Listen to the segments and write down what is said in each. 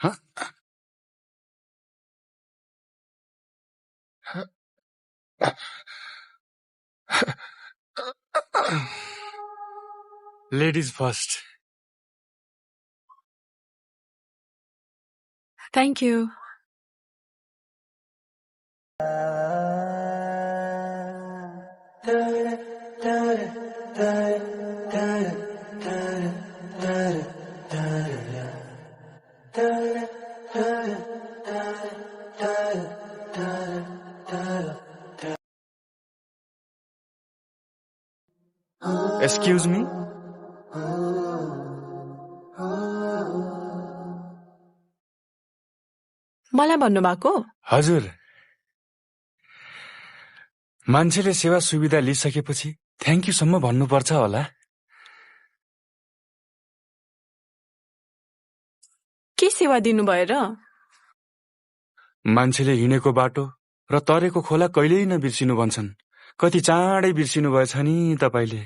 Huh? Ladies first. Thank you. Excuse me? मलाई भन्नुभएको? हजुर। मान्छेले सेवा सुविधा लिइसकेपछि थ्याङ्क यू सम्म भन्नुपर्छ होला। के सेवा दिनुभयो र? मान्छेले हिँडेको बाटो र तरेको खोला कहिल्यै नबिर्सिनु भन्छन्। कति चाँडै बिर्सिनु भएछ नि तपाईले।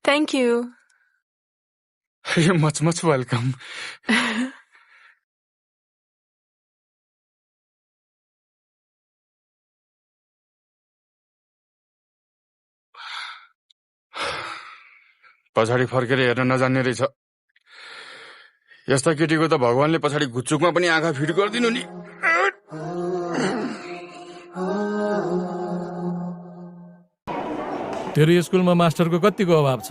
Thank you. You're much welcome. पछाडि फर्केर हेर्न नजान्ने रहेछ। यस्ता केटीको त भगवानले पछाडि गुच्चुकमा पनि आँखा फिट गरिदिनु नि। तेरो स्कुलमा मास्टरको कतिको अभाव छ?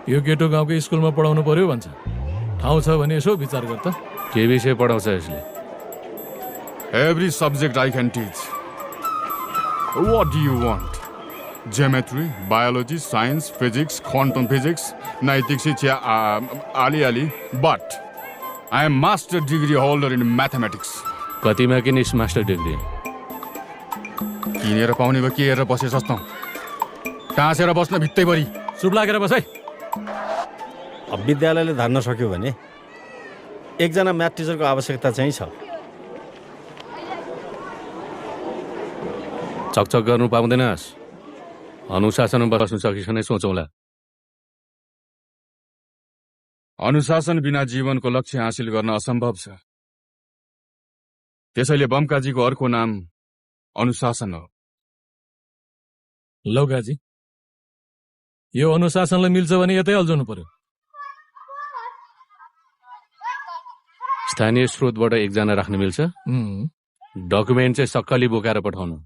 यो केटो गाउँको स्कुलमा पढाउनु पर्यो भन्छ। ठाउँ छ भने यसो विचार गर त। के विषय पढाउँछ यसले? Every subject I can teach. What do you want? Geometry, biology, science, physics, quantum physics, naitik shiksha, ali. But I am master degree holder in mathematics. कतिमा किनिस् मास्टर डिग्री? किनेर पाउने भए के हेरेर बसे जस्तो टाँसेर बस्न भित्तैभरि। चुप लागेर बस है। अब विद्यालयले धान्न सक्यो भने एकजना म्याथ टिचरको आवश्यकता चाहिँ छ। चकचक गर्नु पाउँदैनस्। अनुशासनमा बस्नु सकिन्छ नै सोचौला। अनुशासन बिना जीवनको लक्ष्य हासिल गर्न असम्भव छ। त्यसैले बमकाजीको अर्को नाम अनुशासन हो। लौ गाजी, यो अनुशासनलाई मिल्छ भने यतै अल्झाउनु पर्यो। स्थानीय स्रोतबाट एकजना राख्न मिल्छ? डकुमेन्ट चाहिँ सक्कली बोकाएर पठाउनु।